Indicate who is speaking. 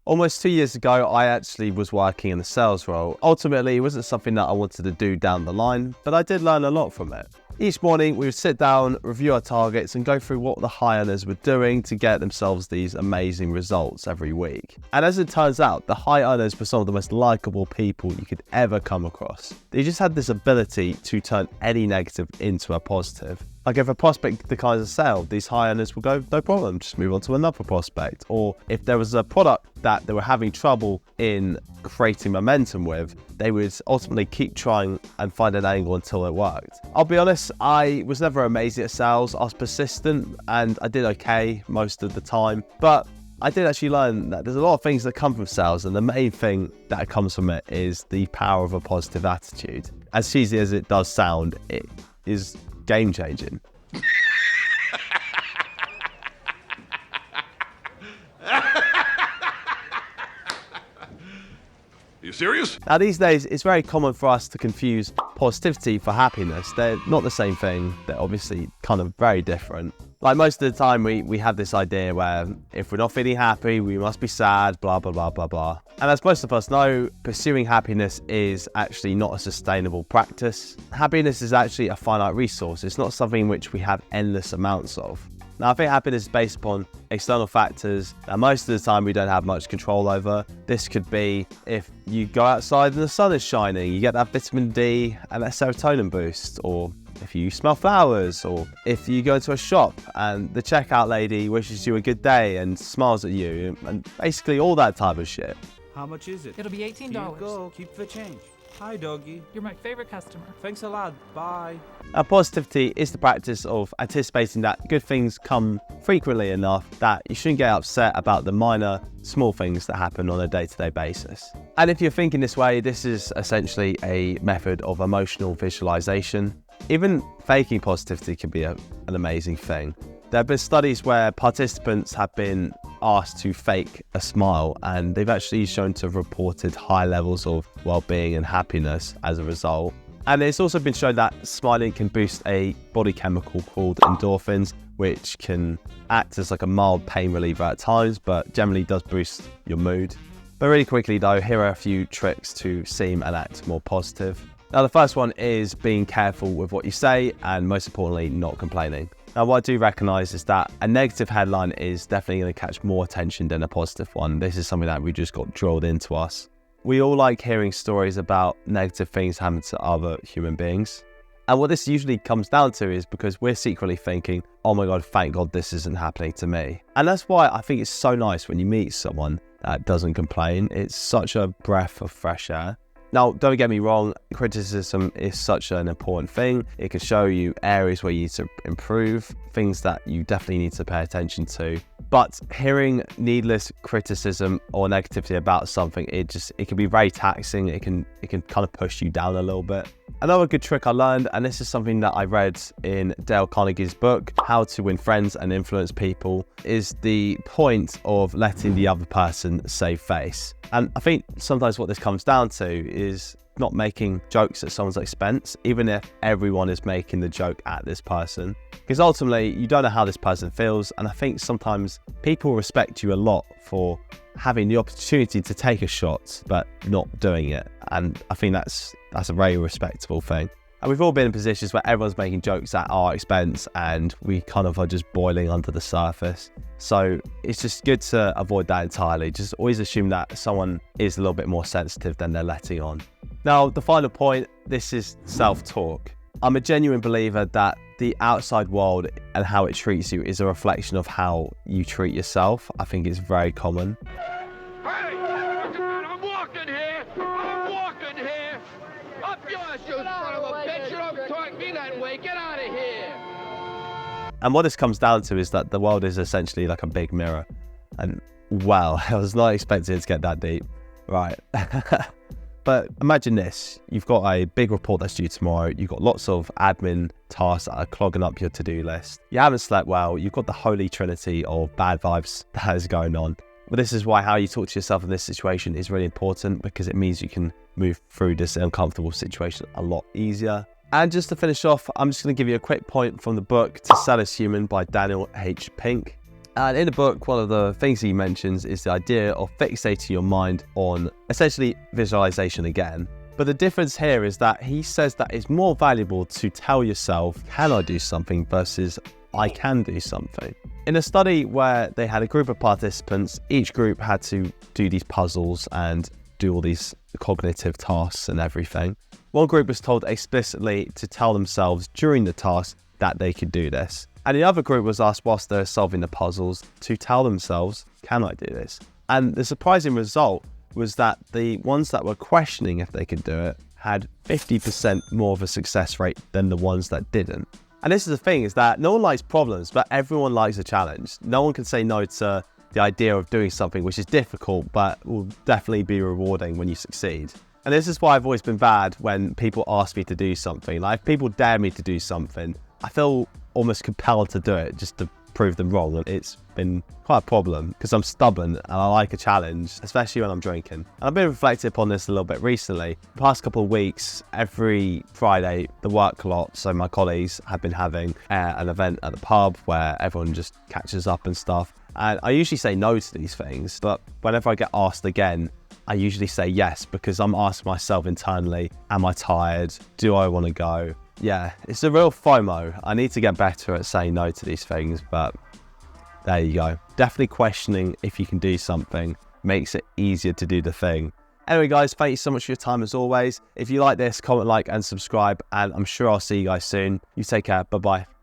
Speaker 1: Almost 2 years ago, I actually was working in the sales role. Ultimately, it wasn't something that I wanted to do down the line, but I did learn a lot from it. Each morning, we would sit down, review our targets, and go through what the high earners were doing to get themselves these amazing results every week. And as it turns out, the high earners were some of the most likable people you could ever come across. They just had this ability to turn any negative into a positive. Like if a prospect declines a sale, these high earners will go, no problem, just move on to another prospect. Or if there was a product that they were having trouble in creating momentum with, they would ultimately keep trying and find an angle until it worked. I'll be honest, I was never amazing at sales. I was persistent and I did okay most of the time. But I did actually learn that there's a lot of things that come from sales, and the main thing that comes from it is the power of a positive attitude. As cheesy as it does sound, it is game-changing.
Speaker 2: Are you serious?
Speaker 1: Now these days, it's very common for us to confuse positivity for happiness. They're not the same thing. They're obviously kind of very different. Like most of the time, we have this idea where if we're not feeling happy, we must be sad, blah, blah, blah, blah, blah. And as most of us know, pursuing happiness is actually not a sustainable practice. Happiness is actually a finite resource. It's not something which we have endless amounts of. Now, I think happiness is based upon external factors that most of the time we don't have much control over. This could be if you go outside and the sun is shining, you get that vitamin D and that serotonin boost, or if you smell flowers, or if you go into a shop and the checkout lady wishes you a good day and smiles at you, and basically all that type of shit.
Speaker 3: How much is it?
Speaker 4: It'll be $18.
Speaker 3: Here you go. Keep the change. Hi, doggy.
Speaker 4: You're my favorite customer.
Speaker 3: Thanks a lot. Bye.
Speaker 1: Now, positivity is the practice of anticipating that good things come frequently enough that you shouldn't get upset about the minor, small things that happen on a day-to-day basis. And if you're thinking this way, this is essentially a method of emotional visualization. Even faking positivity can be an amazing thing. There have been studies where participants have been asked to fake a smile, and they've actually shown to have reported high levels of well-being and happiness as a result. And it's also been shown that smiling can boost a body chemical called endorphins, which can act as like a mild pain reliever at times, but generally does boost your mood. But really quickly though, here are a few tricks to seem and act more positive. Now, the first one is being careful with what you say, and most importantly, not complaining. Now, what I do recognise is that a negative headline is definitely going to catch more attention than a positive one. This is something that we just got drilled into us. We all like hearing stories about negative things happening to other human beings. And what this usually comes down to is because we're secretly thinking, oh my God, thank God this isn't happening to me. And that's why I think it's so nice when you meet someone that doesn't complain. It's such a breath of fresh air. Now, don't get me wrong, criticism is such an important thing. It can show you areas where you need to improve, things that you definitely need to pay attention to. But hearing needless criticism or negativity about something, it can be very taxing. It can kind of push you down a little bit. Another good trick I learned, and this is something that I read in Dale Carnegie's book, How to Win Friends and Influence People, is the point of letting the other person save face. And I think sometimes what this comes down to is not making jokes at someone's expense, even if everyone is making the joke at this person. Because ultimately, you don't know how this person feels, and I think sometimes people respect you a lot for having the opportunity to take a shot, but not doing it. And I think that's a very respectable thing. And we've all been in positions where everyone's making jokes at our expense, and we kind of are just boiling under the surface. So it's just good to avoid that entirely. Just always assume that someone is a little bit more sensitive than they're letting on. Now, the final point, this is self-talk. I'm a genuine believer that the outside world and how it treats you is a reflection of how you treat yourself. I think it's very common.
Speaker 2: Hey! I'm walking here! I'm walking here! Up yours, you son of a bitch! You don't talk to me that way! Get out of here!
Speaker 1: And what this comes down to is that the world is essentially like a big mirror. And well, I was not expecting it to get that deep. Right. But imagine this, you've got a big report that's due tomorrow, you've got lots of admin tasks that are clogging up your to-do list, you haven't slept well, you've got the holy trinity of bad vibes that is going on. But this is why how you talk to yourself in this situation is really important, because it means you can move through this uncomfortable situation a lot easier. And just to finish off, I'm just going to give you a quick point from the book To Sell Is Human by Daniel H. Pink. And in the book, one of the things he mentions is the idea of fixating your mind on essentially visualization again. But the difference here is that he says that it's more valuable to tell yourself, can I do something versus I can do something. In a study where they had a group of participants, each group had to do these puzzles and do all these cognitive tasks and everything. One group was told explicitly to tell themselves during the task that they could do this. And the other group was asked whilst they're solving the puzzles to tell themselves, can I do this? And the surprising result was that the ones that were questioning if they could do it had 50% more of a success rate than the ones that didn't. And this is the thing, is that no one likes problems, but everyone likes a challenge. No one can say no to the idea of doing something which is difficult, but will definitely be rewarding when you succeed. And this is why I've always been bad when people ask me to do something. Like if people dare me to do something, I feel almost compelled to do it just to prove them wrong. And it's been quite a problem because I'm stubborn and I like a challenge, especially when I'm drinking. And I've been reflecting upon this a little bit recently. The past couple of weeks, every Friday, the work lot, so my colleagues have been having an event at the pub where everyone just catches up and stuff. And I usually say no to these things, but whenever I get asked again, I usually say yes, because I'm asking myself internally, am I tired? Do I want to go? Yeah, it's a real FOMO. I need to get better at saying no to these things, but there you go. Definitely questioning if you can do something makes it easier to do the thing. Anyway, guys, thank you so much for your time as always. If you like this, comment, like, and subscribe, and I'm sure I'll see you guys soon. You take care. Bye-bye.